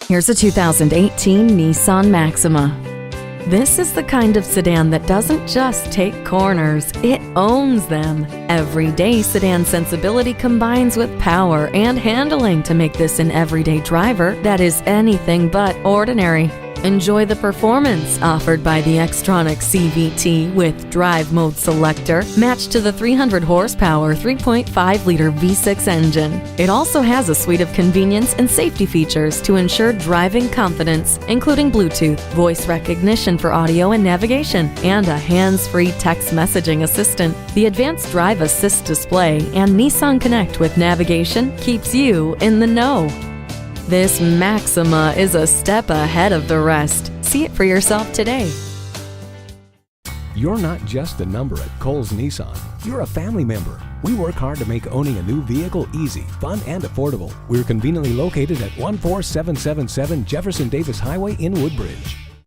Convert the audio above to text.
Here's a 2018 Nissan Maxima. This is the kind of sedan that doesn't just take corners, it owns them. Everyday sedan sensibility combines with power and handling to make this an everyday driver that is anything but ordinary. Enjoy the performance offered by the Xtronic CVT with Drive Mode Selector, matched to the 300 horsepower 3.5-liter V6 engine. It also has a suite of convenience and safety features to ensure driving confidence, including Bluetooth, voice recognition for audio and navigation, and a hands-free text messaging assistant. The Advanced Drive Assist display and Nissan Connect with navigation keeps you in the know. This Maxima is a step ahead of the rest. See it for yourself today. You're not just a number at Cowles Nissan. You're a family member. We work hard to make owning a new vehicle easy, fun, and affordable. We're conveniently located at 14777 Jefferson Davis Highway in Woodbridge.